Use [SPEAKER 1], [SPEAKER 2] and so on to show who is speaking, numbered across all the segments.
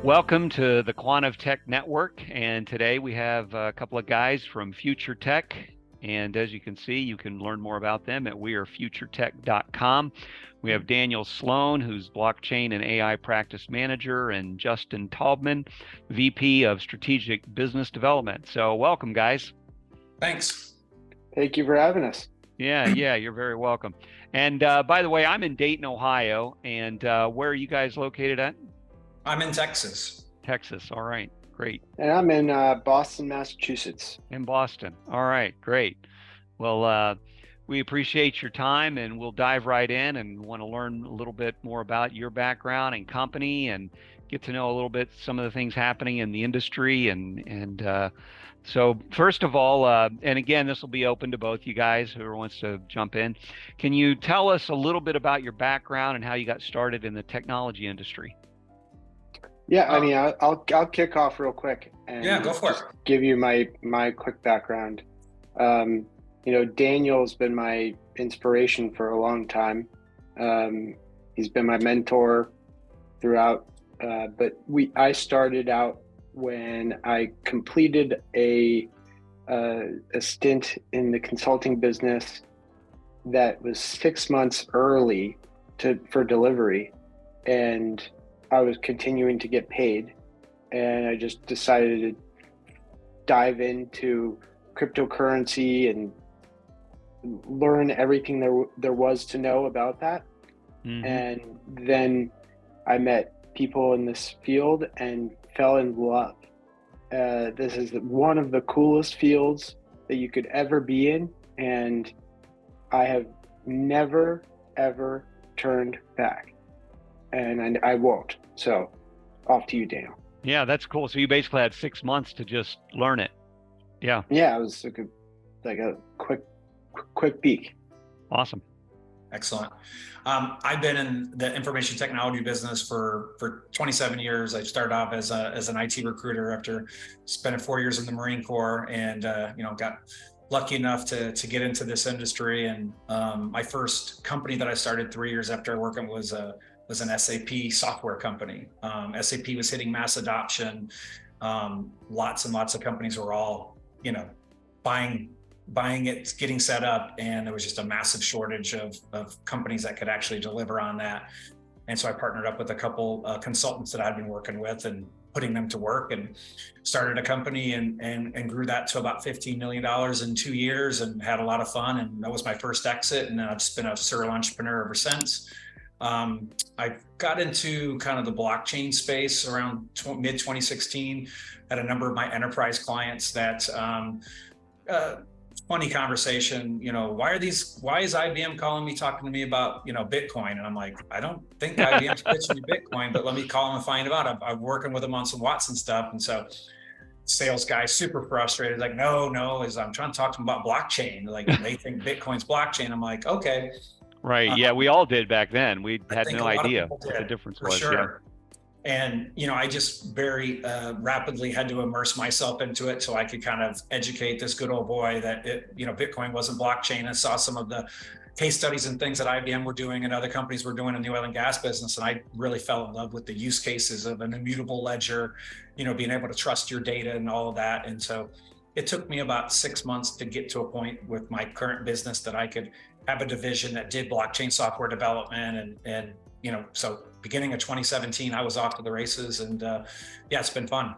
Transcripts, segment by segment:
[SPEAKER 1] Welcome to the Quantiv Tech Network, and today we have a couple of guys from FutureTech, and as you can see, you can learn more about them at wearefuturetech.com. We have Daniel Sloan, who's Blockchain and AI Practice Manager, and Justin Taubman, VP of Strategic Business Development. So welcome, guys.
[SPEAKER 2] Thanks.
[SPEAKER 3] Thank you for having us.
[SPEAKER 1] Yeah, you're very welcome. And by the way, I'm in Dayton, Ohio, and where are you guys located at?
[SPEAKER 2] I'm in Texas.
[SPEAKER 1] Texas, all right, great.
[SPEAKER 3] And I'm in Boston, Massachusetts.
[SPEAKER 1] In Boston, all right, great. Well, we appreciate your time, and we'll dive right in and want to learn a little bit more about your background and company and get to know a little bit some of the things happening in the industry. So first of all, and again, this will be open to both you guys, whoever wants to jump in. Can you tell us a little bit about your background and how you got started in the technology industry?
[SPEAKER 3] Yeah, I mean, I'll kick off real quick and
[SPEAKER 2] yeah, go for it.
[SPEAKER 3] Give you my quick background. Daniel's been my inspiration for a long time. He's been my mentor throughout. But I started out when I completed a stint in the consulting business that was 6 months early for delivery, and I was continuing to get paid, and I just decided to dive into cryptocurrency and learn everything there was to know about that. Mm-hmm. And then I met people in this field and fell in love. This is one of the coolest fields that you could ever be in, and I have never, ever turned back. And I won't. So off to you, Daniel.
[SPEAKER 1] Yeah, that's cool. So you basically had 6 months to just learn it. Yeah.
[SPEAKER 3] Yeah, it was like a quick peek.
[SPEAKER 1] Awesome.
[SPEAKER 2] Excellent. I've been in the information technology business for 27 years. I started off as an IT recruiter after spending 4 years in the Marine Corps, and got lucky enough to get into this industry. And my first company that I started 3 years after working was an SAP software company. SAP was hitting mass adoption. Lots and lots of companies were all, buying it, getting set up, and there was just a massive shortage of companies that could actually deliver on that. And so I partnered up with a couple consultants that I'd been working with and putting them to work, and started a company and grew that to about $15 million in 2 years, and had a lot of fun. And that was my first exit. And I've just been a serial entrepreneur ever since. I got into kind of the blockchain space around mid 2016. Had a number of my enterprise clients that, funny conversation, why is IBM calling me, talking to me about, Bitcoin? And I'm like, I don't think IBM's pitching me Bitcoin, but let me call them and find out. I'm working with them on some Watson stuff. And so sales guy, super frustrated, like, no, I'm trying to talk to them about blockchain. Like, they think Bitcoin's blockchain. I'm like, okay.
[SPEAKER 1] Right. Yeah, we all did back then. We had no idea what the difference was.
[SPEAKER 2] Sure.
[SPEAKER 1] Yeah.
[SPEAKER 2] And, I just very rapidly had to immerse myself into it so I could kind of educate this good old boy that Bitcoin wasn't blockchain. I saw some of the case studies and things that IBM were doing and other companies were doing in the oil and gas business. And I really fell in love with the use cases of an immutable ledger, being able to trust your data and all of that. And so it took me about 6 months to get to a point with my current business that I could have a division that did blockchain software development. And so beginning of 2017, I was off to the races, and it's been fun.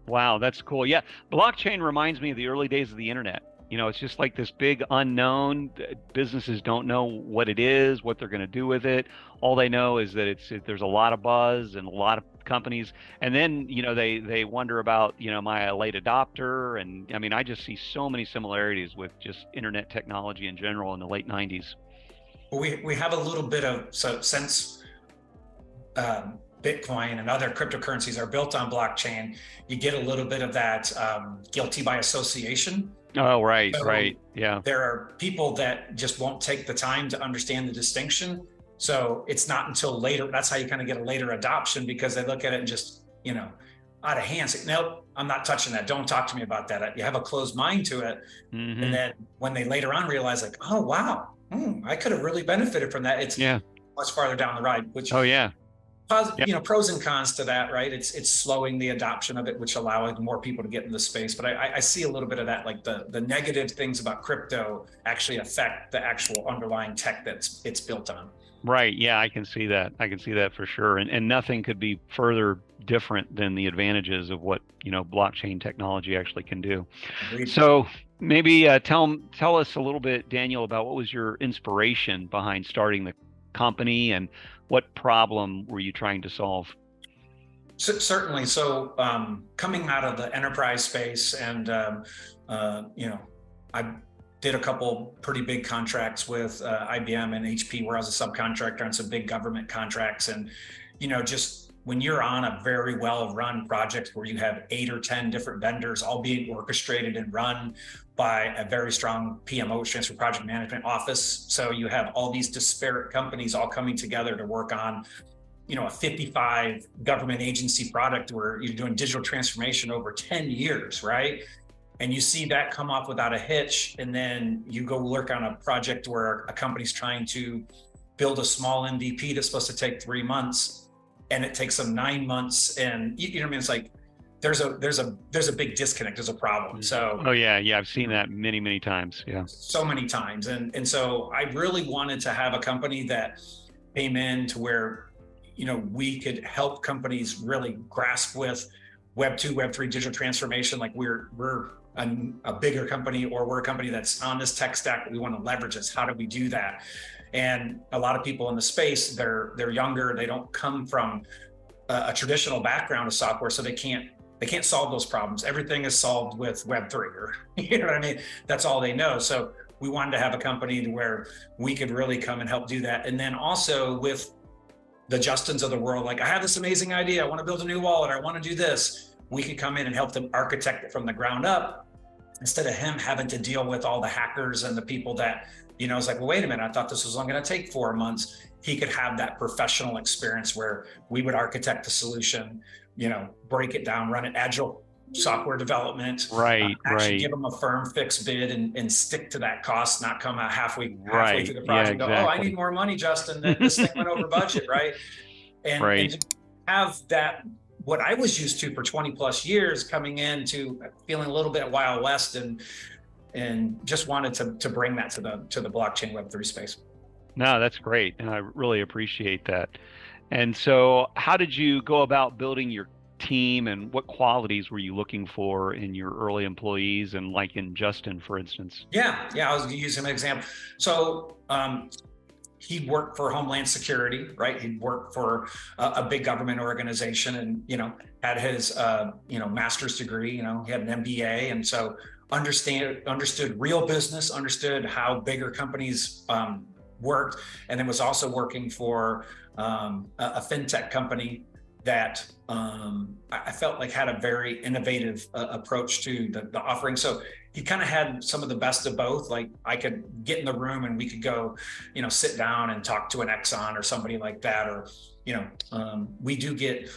[SPEAKER 1] Wow, that's cool. Yeah, blockchain reminds me of the early days of the internet. It's just like this big unknown. Businesses don't know what it is, what they're going to do with it. All they know is that there's a lot of buzz and a lot of companies. And then, they wonder about, am I a late adopter? And I mean, I just see so many similarities with just internet technology in general in the late 90s.
[SPEAKER 2] Well, we have a little bit of, so since Bitcoin and other cryptocurrencies are built on blockchain, you get a little bit of that guilty by association.
[SPEAKER 1] Oh, right, so right. Yeah.
[SPEAKER 2] There are people that just won't take the time to understand the distinction. So it's not until later, that's how you kind of get a later adoption, because they look at it and just, out of hand, say, nope, I'm not touching that. Don't talk to me about that. You have a closed mind to it. Mm-hmm. And then when they later on realize, like, oh, wow, I could have really benefited from that. It's much farther down the ride, which pros and cons to that, right? It's slowing the adoption of it, which allowing more people to get in the space. But I see a little bit of that, like the negative things about crypto actually affect the actual underlying tech it's built on.
[SPEAKER 1] Right. Yeah, I can see that. I can see that for sure. And nothing could be further different than the advantages of what, blockchain technology actually can do.
[SPEAKER 2] Agreed.
[SPEAKER 1] So maybe tell us a little bit, Daniel, about what was your inspiration behind starting the company and what problem were you trying to solve?
[SPEAKER 2] Certainly. So coming out of the enterprise space and, I did a couple pretty big contracts with IBM and HP where I was a subcontractor on some big government contracts. And, just when you're on a very well-run project where you have 8 or 10 different vendors all being orchestrated and run by a very strong PMO, transfer project management office. So you have all these disparate companies all coming together to work on a 55 government agency product where you're doing digital transformation over 10 years, right? And you see that come off without a hitch. And then you go work on a project where a company's trying to build a small MVP that's supposed to take 3 months and it takes them 9 months. And you know what I mean? It's like, there's a big disconnect, there's a problem. So,
[SPEAKER 1] oh yeah. I've seen that many times. Yeah.
[SPEAKER 2] So many times. And so I really wanted to have a company that came in to where, we could help companies really grasp with Web 2, Web 3 digital transformation. Like we're a bigger company, or we're a company that's on this tech stack. We want to leverage this. How do we do that? And a lot of people in the space, they're younger. They don't come from a traditional background of software, so they can't solve those problems. Everything is solved with Web 3, or you know what I mean? That's all they know. So we wanted to have a company where we could really come and help do that. And then also with the Justins of the world, like, I have this amazing idea, I want to build a new wallet, I want to do this. We could come in and help them architect it from the ground up, instead of him having to deal with all the hackers and the people that, it's like, well, wait a minute, I thought this was only going to take 4 months. He could have that professional experience where we would architect the solution, break it down, run it agile software development, actually give them a firm fixed bid and stick to that cost, not come out halfway through the project and go, oh, I need more money, Justin, this thing went over budget, right? And to have that, what I was used to for 20 plus years, coming in to feeling a little bit Wild West, and just wanted to bring that to the blockchain Web3 space.
[SPEAKER 1] No, that's great. And I really appreciate that. And so how did you go about building your team, and what qualities were you looking for in your early employees, and like in Justin, for instance?
[SPEAKER 2] Yeah, I was going to use him as an example. So he worked for Homeland Security, right? He worked for a big government organization, and had his master's degree. He had an MBA, and so understood real business, understood how bigger companies worked, and then was also working for a fintech company that I felt like had a very innovative approach to the offering. So he kind of had some of the best of both. Like, I could get in the room and we could go, sit down and talk to an Exxon or somebody like that. Or, we do get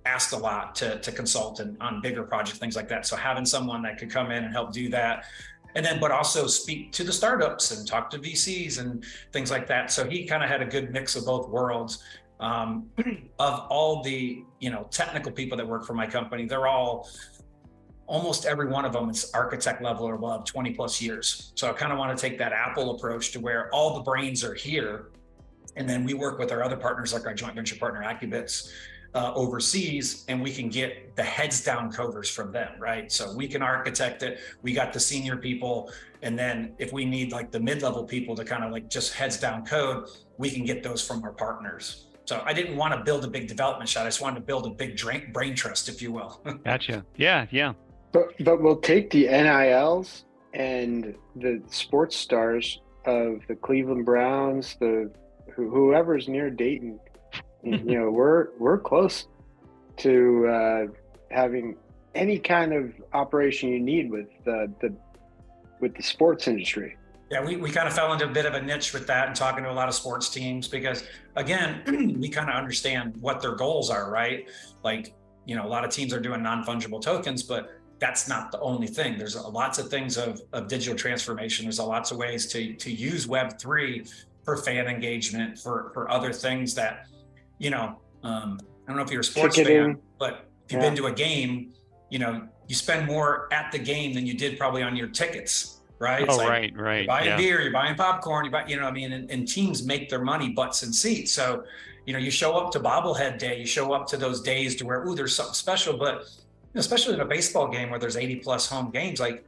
[SPEAKER 2] asked a lot to consult on bigger projects, things like that. So having someone that could come in and help do that, and then, but also speak to the startups and talk to VCs and things like that. So he kind of had a good mix of both worlds. Of all the, technical people that work for my company, they're almost every one of them is architect level or above, 20 plus years. So I kind of want to take that Apple approach to where all the brains are here. And then we work with our other partners, like our joint venture partner, Accubits, overseas, and we can get the heads down coders from them, right? So we can architect it. We got the senior people. And then if we need like the mid-level people to kind of like just heads down code, we can get those from our partners. So I didn't want to build a big development shop. I just wanted to build a big brain trust, if you will. Gotcha.
[SPEAKER 1] Yeah.
[SPEAKER 3] But we'll take the NILs and the sports stars of the Cleveland Browns, whoever's near Dayton. We're close to having any kind of operation you need with the sports industry.
[SPEAKER 2] Yeah, we kind of fell into a bit of a niche with that and talking to a lot of sports teams because, again, we kind of understand what their goals are, right? Like, a lot of teams are doing non-fungible tokens, but that's not the only thing. There's lots of things of digital transformation. There's lots of ways to use Web3 for fan engagement, for other things that, I don't know if you're a sports
[SPEAKER 3] Ticketing.
[SPEAKER 2] fan, but if you've been to a game, you spend more at the game than you did probably on your tickets, right? It's like
[SPEAKER 1] right.
[SPEAKER 2] You're buying
[SPEAKER 1] Yeah.
[SPEAKER 2] beer, you're buying popcorn, and teams make their money butts and seats. So, you show up to bobblehead day, you show up to those days to where, there's something special, but especially in a baseball game where there's 80 plus home games, like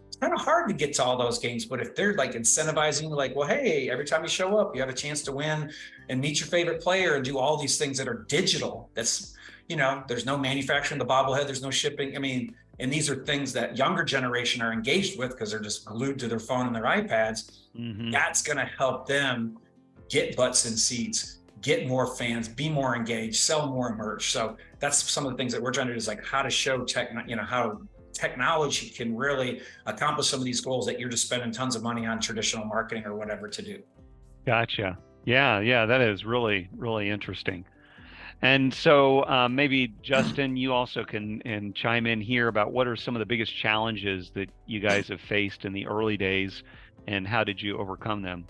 [SPEAKER 2] it's kind of hard to get to all those games. But if they're like incentivizing you, like, well, hey, every time you show up, you have a chance to win and meet your favorite player and do all these things that are digital. That's, there's no manufacturing the bobblehead, there's no shipping. And these are things that younger generation are engaged with because they're just glued to their phone and their iPads.
[SPEAKER 1] Mm-hmm.
[SPEAKER 2] That's going to help them get butts in seats, get more fans, be more engaged, sell more merch. So that's some of the things that we're trying to do, is like how to show how technology can really accomplish some of these goals that you're just spending tons of money on traditional marketing or whatever to do.
[SPEAKER 1] Gotcha. Yeah, that is really, really interesting. And so maybe Justin, you also can chime in here about what are some of the biggest challenges that you guys have faced in the early days, and how did you overcome them?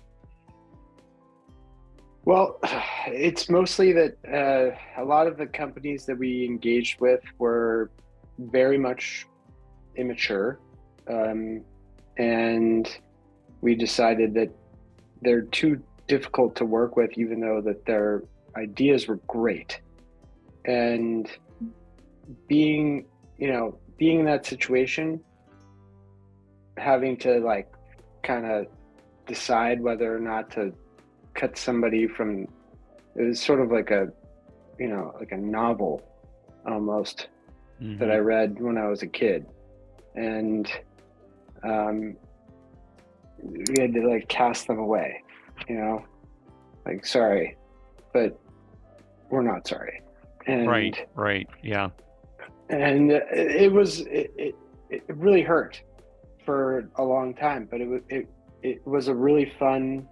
[SPEAKER 3] Well, it's mostly that a lot of the companies that we engaged with were very much immature, and we decided that they're too difficult to work with, even though that their ideas were great. And being in that situation, having to like kind of decide whether or not to cut somebody from, it was sort of like a novel almost,
[SPEAKER 1] Mm-hmm.
[SPEAKER 3] that I read when I was a kid. And we had to like cast them away, like, sorry, but we're not sorry. And
[SPEAKER 1] Right. Yeah.
[SPEAKER 3] And it really hurt for a long time, but it was a really fun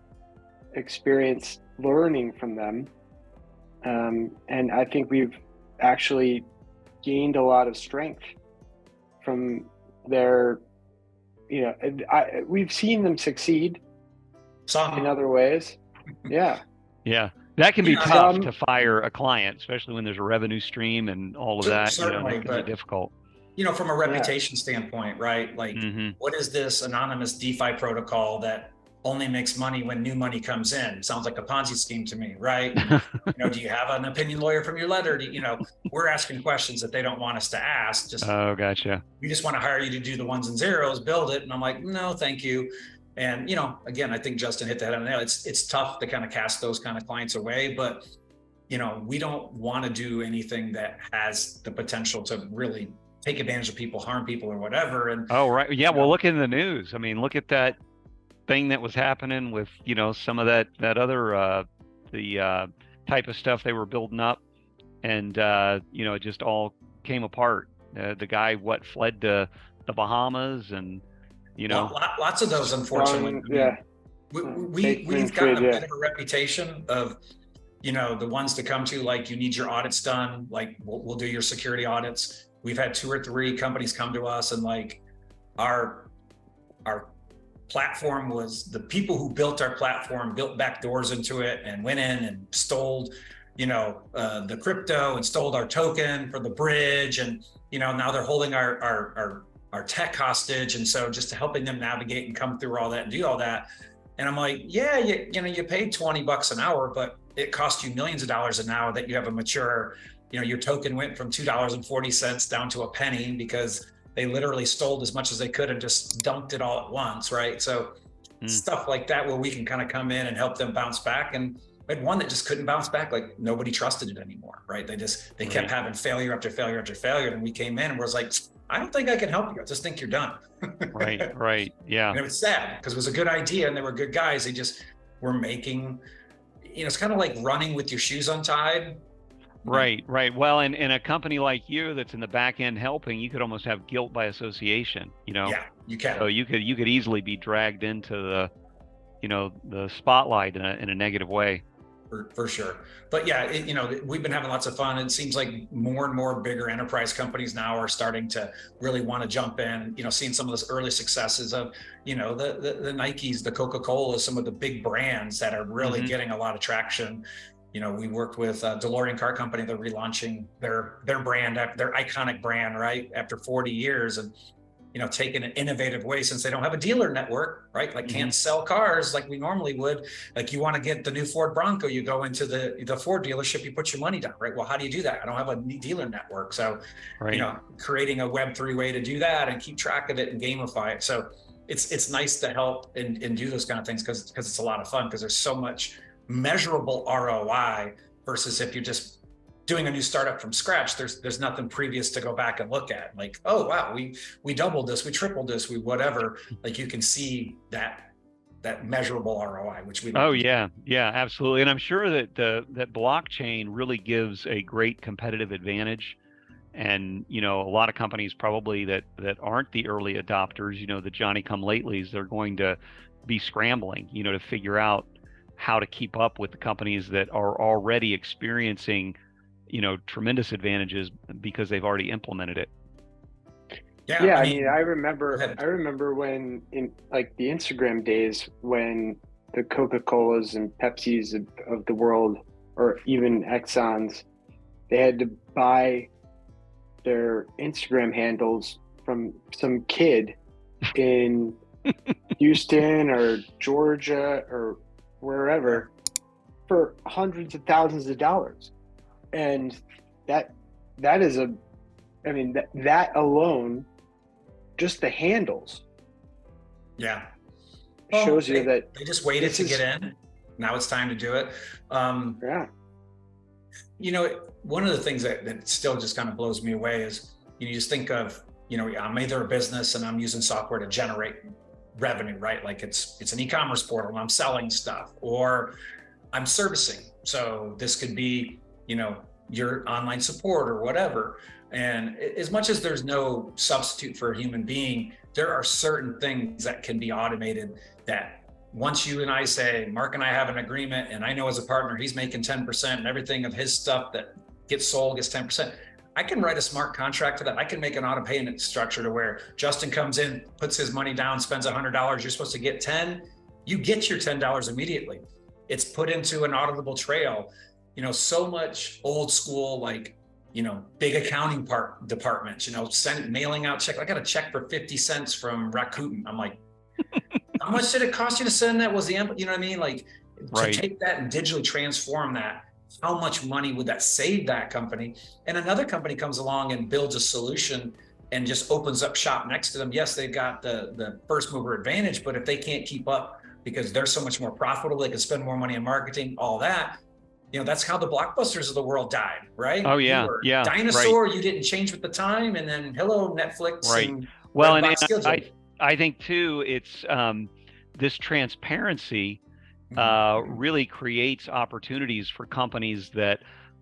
[SPEAKER 3] experience learning from them. And I think we've actually gained a lot of strength from their, we've seen them succeed in other ways. Yeah.
[SPEAKER 1] That can be tough to fire a client, especially when there's a revenue stream and all of that.
[SPEAKER 2] Certainly,
[SPEAKER 1] that can be difficult.
[SPEAKER 2] From a reputation standpoint, right? Like, what is this anonymous DeFi protocol that only makes money when new money comes in? Sounds like a Ponzi scheme to me, right? Do you have an opinion lawyer from your letter? We're asking questions that they don't want us to ask.
[SPEAKER 1] Oh, gotcha.
[SPEAKER 2] We just want to hire you to do the ones and zeros, build it. And I'm like, no, thank you. And, again, I think Justin hit the head on the nail. It's tough to kind of cast those kind of clients away, but, we don't want to do anything that has the potential to really take advantage of people, harm people or whatever. And
[SPEAKER 1] oh, right. Yeah. Well, look in the news. Look at that thing that was happening with, some of that other, the type of stuff they were building up, and, it just all came apart. The guy, fled to the Bahamas, and,
[SPEAKER 2] lots of those, unfortunately. We've gotten a bit of a reputation of, the ones to come to, like, you need your audits done, like we'll do your security audits. We've had 2 or 3 companies come to us, and like our platform was, the people who built our platform built back doors into it and went in and stole, the crypto and stole our token for the bridge. And, now they're holding our tech hostage. And so just helping them navigate and come through all that and do all that. And I'm like, yeah, you paid $20 an hour, but it cost you millions of dollars an hour that you have a mature, your token went from $2.40 down to a penny because they literally stole as much as they could and just dumped it all at once, right? So stuff like that, where we can kind of come in and help them bounce back. And we had one that just couldn't bounce back. Like, nobody trusted it anymore, right? They kept having failure after failure after failure. And we came in and was like, I don't think I can help you. I just think you're done.
[SPEAKER 1] Right. Yeah.
[SPEAKER 2] And it was sad because it was a good idea and they were good guys. They just were making, it's kind of like running with your shoes untied.
[SPEAKER 1] Right. Well, and in a company like you that's in the back end helping, you could almost have guilt by association,
[SPEAKER 2] Yeah, you can.
[SPEAKER 1] So you could easily be dragged into the, the spotlight in a negative way.
[SPEAKER 2] For sure. But yeah, we've been having lots of fun. It seems like more and more bigger enterprise companies now are starting to really want to jump in, seeing some of those early successes of, the Nikes, the Coca-Colas, some of the big brands that are really getting a lot of traction. We worked with DeLorean Car Company. They're relaunching their brand, their iconic brand, right? After 40 years, and taking an innovative way, since they don't have a dealer network, right? Like can't sell cars like we normally would. Like you want to get the new Ford Bronco, you go into the Ford dealership, you put your money down, right? Well, how do you do that? I don't have a dealer network. So, creating a Web3 way to do that and keep track of it and gamify it. So it's nice to help and do those kind of things because it's a lot of fun, because there's so much measurable ROI versus if you're just doing a new startup from scratch, there's nothing previous to go back and look at. Like, oh wow, we doubled this, we tripled this, we whatever. Like you can see that measurable ROI, which we.
[SPEAKER 1] Oh yeah, absolutely. And I'm sure that that blockchain really gives a great competitive advantage. And a lot of companies probably that aren't the early adopters, the Johnny-come-latelys, they're going to be scrambling, to figure out how to keep up with the companies that are already experiencing tremendous advantages because they've already implemented it.
[SPEAKER 3] Yeah, I mean, I remember when in like the Instagram days, when the Coca-Colas and Pepsis of the world, or even Exxons, they had to buy their Instagram handles from some kid in Houston or Georgia or wherever for hundreds of thousands of dollars. And that is that alone, just the handles, shows you that
[SPEAKER 2] they just waited to get in. Now it's time to do it. One of the things that still just kind of blows me away is you just think of I'm either a business and I'm using software to generate revenue, right? Like it's an e-commerce portal and I'm selling stuff, or I'm servicing. So this could be your online support or whatever. And as much as there's no substitute for a human being, there are certain things that can be automated that once you and I say, Mark and I have an agreement, and I know as a partner, he's making 10% and everything of his stuff that gets sold gets 10%. I can write a smart contract for that. I can make an auto payment structure to where Justin comes in, puts his money down, spends $100. You're supposed to get 10. You get your $10 immediately. It's put into an auditable trail. So much old school, big accounting departments, mailing out check. I got a check for 50 cents from Rakuten. I'm like, how much did it cost you to send that? Was the, what I mean? Like to take that and digitally transform that, how much money would that save that company? And another company comes along and builds a solution and just opens up shop next to them. Yes, they've got the first mover advantage, but if they can't keep up because they're so much more profitable, they can spend more money on marketing, all that. That's how the Blockbusters of the world died, right?
[SPEAKER 1] Oh yeah,
[SPEAKER 2] you were dinosaur. Right. You didn't change with the time, and then hello Netflix.
[SPEAKER 1] Right.
[SPEAKER 2] And
[SPEAKER 1] well, and I think too, it's this transparency really creates opportunities for companies that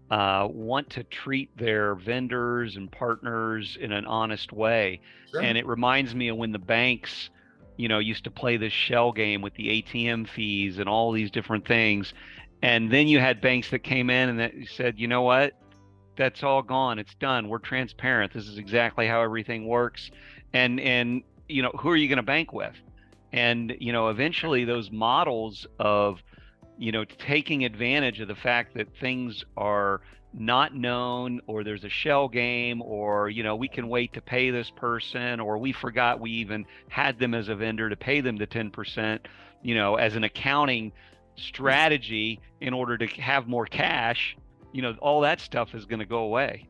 [SPEAKER 1] want to treat their vendors and partners in an honest way. Sure. And it reminds me of when the banks, used to play this shell game with the ATM fees and all these different things. And then you had banks that came in and that said, you know what, that's all gone. It's done. We're transparent. This is exactly how everything works. And who are you going to bank with? And, eventually those models of, taking advantage of the fact that things are not known, or there's a shell game, or, we can wait to pay this person, or we forgot we even had them as a vendor to pay them the 10%, as an accounting strategy in order to have more cash, all that stuff is going to go away.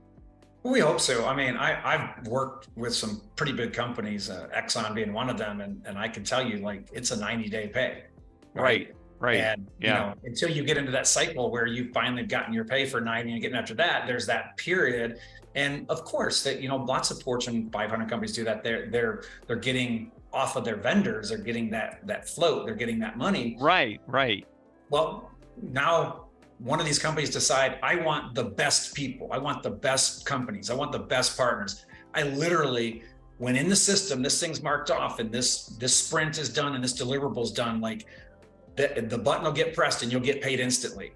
[SPEAKER 2] We hope so. I mean, I've worked with some pretty big companies, Exxon being one of them, and I can tell you, it's a 90-day pay.
[SPEAKER 1] Right.
[SPEAKER 2] And until you get into that cycle where you've finally gotten your pay for 90 and getting after that, there's that period. And of course that, lots of Fortune 500 companies do that. They're getting off of their vendors, they're getting that float, they're getting that money.
[SPEAKER 1] Right.
[SPEAKER 2] Well, now one of these companies decide, I want the best people, I want the best companies, I want the best partners. I literally, when in the system, this thing's marked off and this sprint is done and this deliverable is done, the button will get pressed and you'll get paid instantly.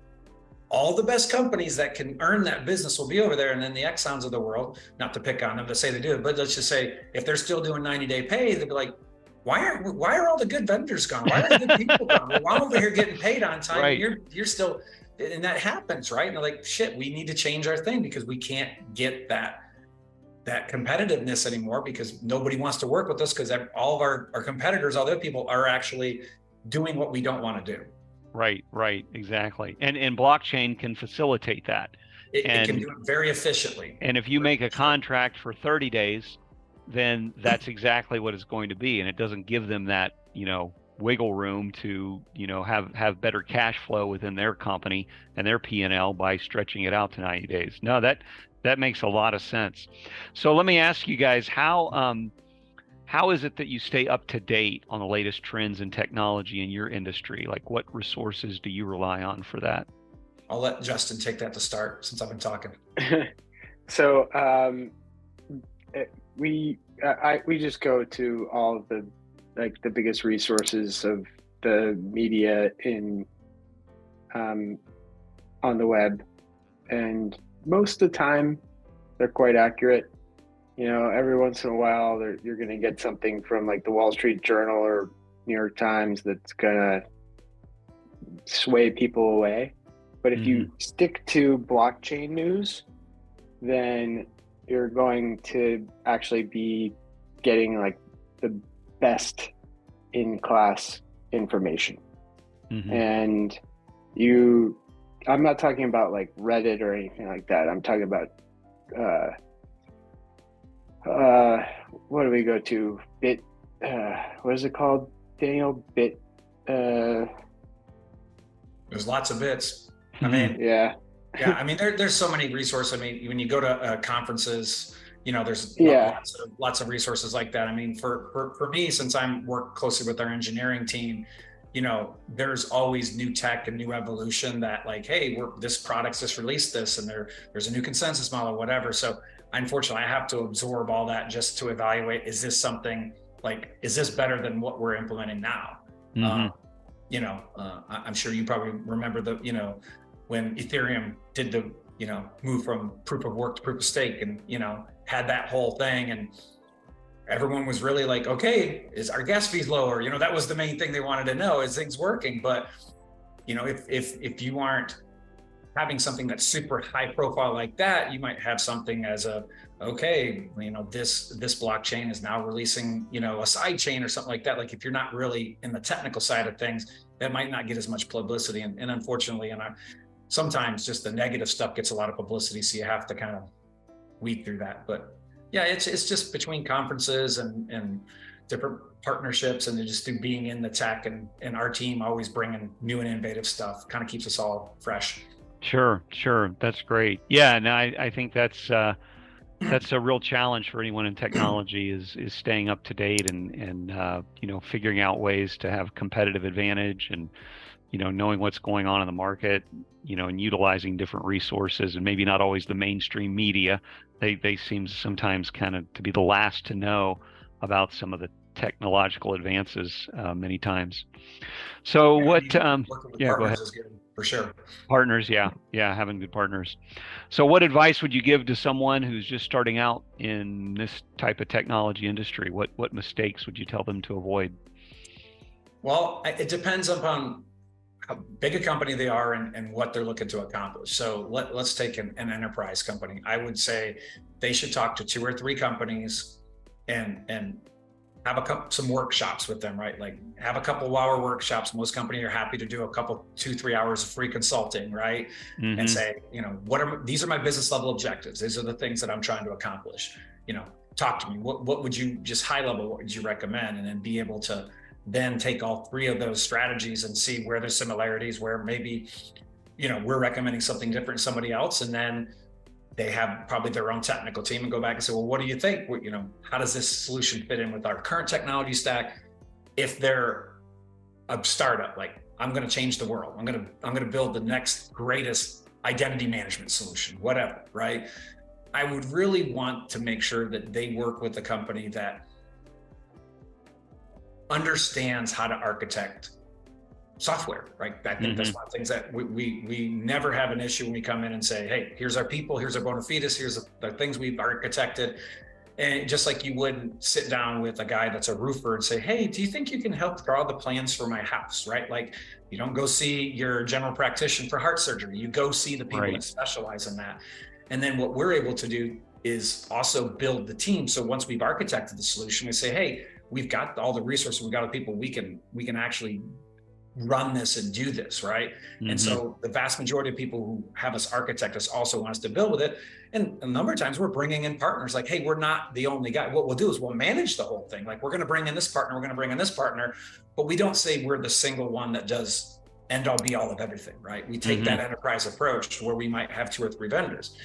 [SPEAKER 2] All the best companies that can earn that business will be over there. And then the Exxons of the world, not to pick on them, to say they do it, but let's just say if they're still doing 90-day pay, they'll be like, why are all the good vendors gone? Why are the good people gone? Well, I'm over here getting paid on time. Right. And you're still, and that happens, right? And they're like, shit, we need to change our thing because we can't get that competitiveness anymore because nobody wants to work with us because all of our competitors, all the other people are actually doing what we don't want to do.
[SPEAKER 1] Right, exactly. And blockchain can facilitate that.
[SPEAKER 2] It can do it very efficiently.
[SPEAKER 1] And if you make a contract for 30 days, then that's exactly what it's going to be. And it doesn't give them that, wiggle room to, have better cash flow within their company and their P&L by stretching it out to 90 days. No, that makes a lot of sense. So let me ask you guys, how is it that you stay up to date on the latest trends and technology in your industry? Like, what resources do you rely on for that?
[SPEAKER 2] I'll let Justin take that to start since I've been talking.
[SPEAKER 3] So we just go to all of the biggest resources of the media on the web, and most of the time they're quite accurate. Every once in a while you're going to get something from like the Wall Street Journal or New York Times that's going to sway people away. But if you stick to blockchain news, then you're going to actually be getting like the best in class information. And I'm not talking about like Reddit or anything like that. I'm talking about what do we go to? What is it called, Daniel? There's
[SPEAKER 2] lots of bits. I mean,
[SPEAKER 3] yeah.
[SPEAKER 2] I mean, there's so many resources. I mean, when you go to conferences, there's lots of resources like that. I mean, for me, since I work closely with our engineering team, there's always new tech and new evolution that like, hey, this product's just released this, and there's a new consensus model or whatever. So unfortunately, I have to absorb all that just to evaluate, is this something like, is this better than what we're implementing now? I'm sure you probably remember when Ethereum did the, move from proof of work to proof of stake and, had that whole thing, and everyone was really like, okay, is our gas fees lower? That was the main thing they wanted to know, is things working? But, if you aren't having something that's super high profile like that, you might have something as this blockchain is now releasing, a side chain or something like that. Like if you're not really in the technical side of things, that might not get as much publicity. And unfortunately, sometimes just the negative stuff gets a lot of publicity. So you have to kind of weed through that. But yeah, it's just between conferences and different partnerships, and just through being in the tech and our team always bringing new and innovative stuff kind of keeps us all fresh.
[SPEAKER 1] Sure. That's great. Yeah, and I think that's a real challenge for anyone in technology is staying up to date and figuring out ways to have competitive advantage and knowing what's going on in the market, and utilizing different resources, and maybe not always the mainstream media. They seem sometimes kind of to be the last to know about some of the technological advances many times. So what? Go ahead.
[SPEAKER 2] Is good, for sure.
[SPEAKER 1] Partners, yeah, having good partners. So what advice would you give to someone who's just starting out in this type of technology industry? What mistakes would you tell them to avoid?
[SPEAKER 2] Well, it depends upon how big a company they are and what they're looking to accomplish. So let's take an enterprise company. I would say they should talk to 2 or 3 companies and have some workshops with them, right? Like have a couple hour workshops. Most companies are happy to do a couple 2-3 hours of free consulting, right? And say, these are my business level objectives. These are the things that I'm trying to accomplish. Talk to me. What would you, just high level, what would you recommend? And then be able to then take all 3 of those strategies and see where there's similarities, where maybe, we're recommending something different to somebody else. And then they have probably their own technical team and go back and say, well, what do you think? How does this solution fit in with our current technology stack? If they're a startup, like I'm going to change the world. I'm going to build the next greatest identity management solution, whatever, right? I would really want to make sure that they work with a company that understands how to architect software, right? I think that's one of the things that we never have an issue when we come in and say, hey, here's our people, here's our bona fides, here's the things we've architected. And just like you wouldn't sit down with a guy that's a roofer and say, hey, do you think you can help draw the plans for my house, right? Like, you don't go see your general practitioner for heart surgery. You go see the people that specialize in that. And then what we're able to do is also build the team. So once we've architected the solution, we say, hey, we've got all the resources, we've got the people, we can actually run this and do this, right? And so the vast majority of people who have us architect us also want us to build with it. And a number of times we're bringing in partners like, hey, we're not the only guy. What we'll do is we'll manage the whole thing. Like, we're going to bring in this partner, we're going to bring in this partner, but we don't say we're the single one that does end all be all of everything, right? We take that enterprise approach where we might have 2 or 3 vendors.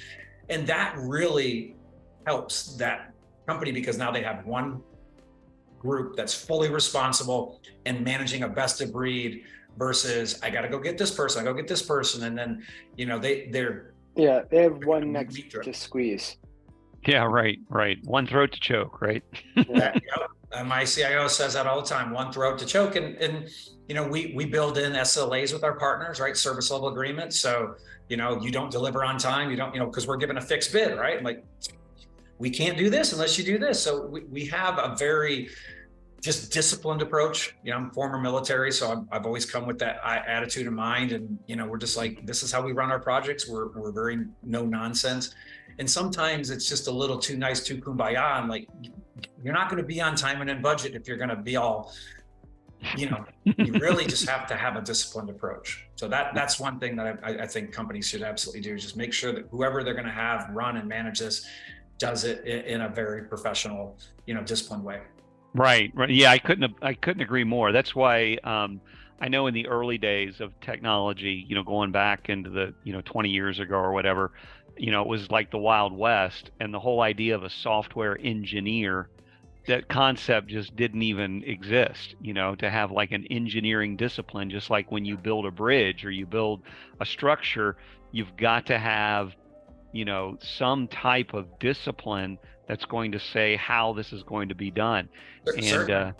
[SPEAKER 2] And that really helps that company, because now they have one group that's fully responsible and managing a best of breed versus I got to go get this person, I go get this person. And then, you know, they
[SPEAKER 3] have one neck to squeeze.
[SPEAKER 1] Yeah, right. One throat to choke, right?
[SPEAKER 2] My CIO says that all the time, one throat to choke. And you know, we build in SLAs with our partners, right? Service level agreements. So, you know, you don't deliver on time, you don't, you know, because we're given a fixed bid, right? Like, we can't do this unless you do this. So we have a very just disciplined approach. You know, I'm former military, so I've always come with that attitude in mind. And, you know, we're just like, this is how we run our projects. We're very no nonsense. And sometimes it's just a little too nice, too kumbaya. And like, you're not going to be on time and in budget if you're going to be all, you know, you really just have to have a disciplined approach. So that's one thing that I think companies should absolutely do, is just make sure that whoever they're going to have run and manage this does it in a very professional, you know, disciplined way.
[SPEAKER 1] Right. Yeah, I couldn't agree more. That's why I know in the early days of technology, you know, going back into the, you know, 20 years ago or whatever, you know, it was like the Wild West, and the whole idea of a software engineer, that concept just didn't even exist, you know, to have like an engineering discipline. Just like when you build a bridge or you build a structure, you've got to have, you know, some type of discipline that's going to say how this is going to be done. And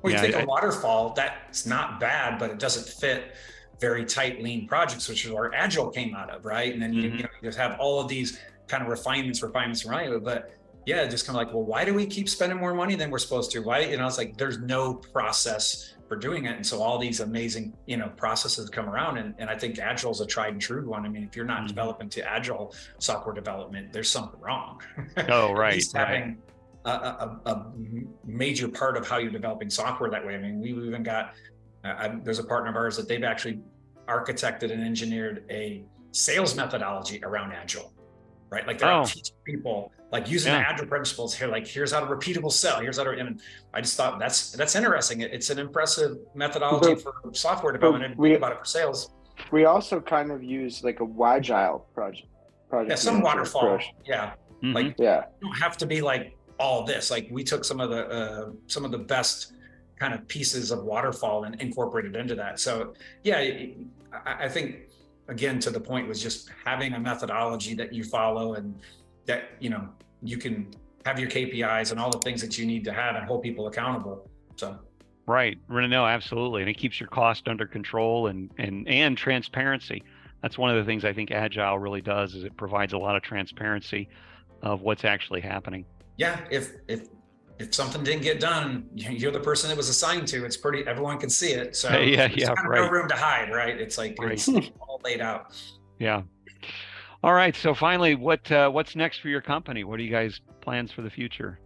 [SPEAKER 2] we take a waterfall, that's not bad, but it doesn't fit very tight, lean projects, which is where Agile came out of, right? And then you know, you have all of these kind of refinements, but yeah, just kind of like, well, why do we keep spending more money than we're supposed to? Why, you know, it's like, there's no process for doing it. And so all these amazing, you know, processes come around. And I think Agile is a tried and true one. I mean, if you're not developing to Agile software development, there's something wrong.
[SPEAKER 1] Oh, right.
[SPEAKER 2] At least having a major part of how you're developing software that way. I mean, we've even got, there's a partner of ours that they've actually architected and engineered a sales methodology around Agile, right? Like they're teaching people, like using the Agile principles here, like here's how to repeatable sell, here's how to, and I just thought that's interesting. It's an impressive methodology for software development, and think about it for sales.
[SPEAKER 3] We also kind of use like a Wagile project.
[SPEAKER 2] Yeah, some waterfall. Approach. Yeah. Like, you don't have to be like all this. Like, we took some of the best kind of pieces of waterfall and incorporated into that. So yeah, I think, again, to the point was just having a methodology that you follow, and that, you know, you can have your KPIs and all the things that you need to have and hold people accountable. So.
[SPEAKER 1] Right. No, absolutely. And it keeps your cost under control and transparency. That's one of the things I think Agile really does, is it provides a lot of transparency of what's actually happening.
[SPEAKER 2] Yeah. If something didn't get done, you're the person it was assigned to. It's pretty, everyone can see it. So
[SPEAKER 1] yeah,
[SPEAKER 2] no room to hide, right? It's like, it's all laid out. Yeah.
[SPEAKER 1] All right. So finally, what's next for your company? What are you guys' plans for the future?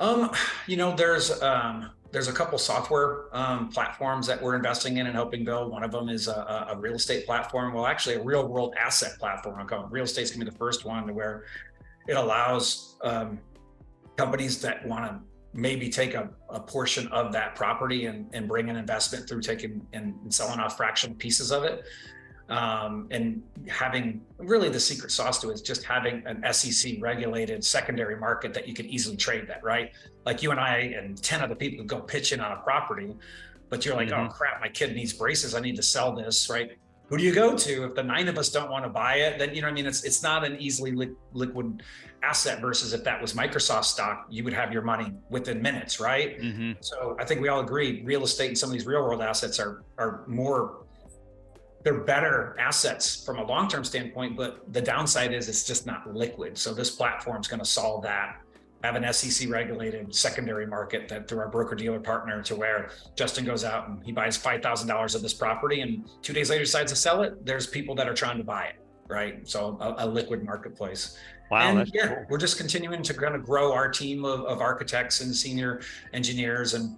[SPEAKER 2] You know, there's a couple software platforms that we're investing in and helping build. One of them is a real estate platform. Well, actually a real world asset platform. I'll call it. Real estate's gonna be the first one, to where it allows companies that want to maybe take a portion of that property and bring an investment through taking and selling off fractional pieces of it. And having, really the secret sauce to it is just having an SEC regulated secondary market that you can easily trade that, right? Like you and I and 10 other people could go pitch in on a property, but you're like, oh crap, my kid needs braces, I need to sell this, right? Who do you go to? If the 9 of us don't want to buy it, then, you know what I mean? It's not an easily liquid asset, versus if that was Microsoft stock, you would have your money within minutes, right? So I think we all agree real estate and some of these real world assets are more, they're better assets from a long-term standpoint, but the downside is it's just not liquid. So this platform is going to solve that have an SEC regulated secondary market that through our broker dealer partner, to where Justin goes out and he buys $5,000 of this property and 2 days later decides to sell it. There's people that are trying to buy it, right? So a liquid marketplace.
[SPEAKER 1] Wow,
[SPEAKER 2] and
[SPEAKER 1] that's
[SPEAKER 2] yeah,
[SPEAKER 1] cool.
[SPEAKER 2] we're just continuing to kind of grow our team of architects and senior engineers, and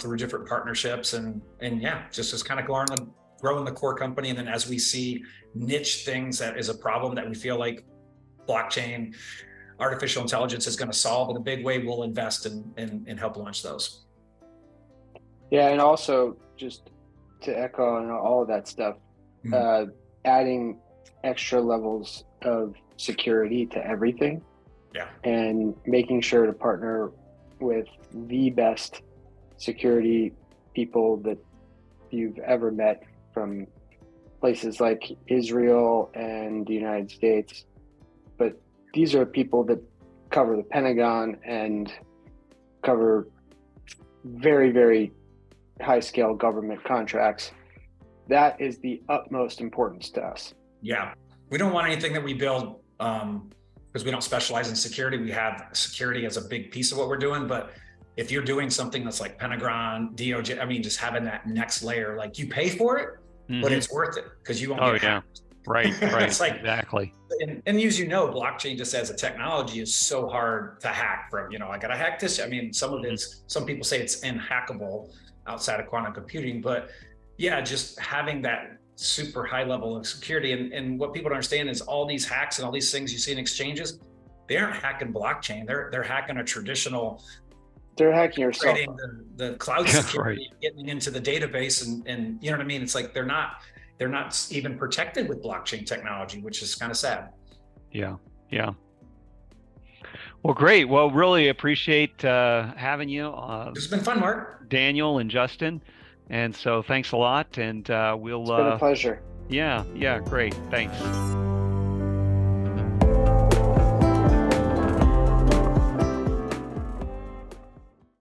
[SPEAKER 2] through different partnerships, and yeah, just kind of growing the core company. And then as we see niche things that is a problem that we feel like blockchain, artificial intelligence is going to solve in a big way, we'll invest and help launch those.
[SPEAKER 3] Yeah, and also just to echo on all of that stuff, adding extra levels of security to everything.
[SPEAKER 2] Yeah.
[SPEAKER 3] And making sure to partner with the best security people that you've ever met, from places like Israel and the United States. But these are people that cover the Pentagon and cover very, very high scale government contracts. That is the utmost importance to us.
[SPEAKER 2] Yeah. We don't want anything that we build, because we don't specialize in security. We have security as a big piece of what we're doing. But if you're doing something that's like Pentagon, DOJ, I mean, just having that next layer, like you pay for it, but it's worth it because you won't get hacked.
[SPEAKER 1] Right.
[SPEAKER 2] It's like,
[SPEAKER 1] exactly.
[SPEAKER 2] And as you know, blockchain just as a technology is so hard to hack from, I got to hack this. I mean, some people say it's unhackable outside of quantum computing, but yeah, just having that super high level of security. And what people don't understand is all these hacks and all these things you see in exchanges, they aren't hacking blockchain. They're hacking a traditional.
[SPEAKER 3] They're hacking yourself.
[SPEAKER 2] The cloud security, right. Getting into the database, and you know what I mean? It's like they're not even protected with blockchain technology, which is kind of sad.
[SPEAKER 1] Yeah. Well, great. Well, really appreciate having you.
[SPEAKER 2] It's been fun, Mark.
[SPEAKER 1] Daniel and Justin. And so thanks a lot. And
[SPEAKER 3] it's been a pleasure.
[SPEAKER 1] Yeah, great. Thanks.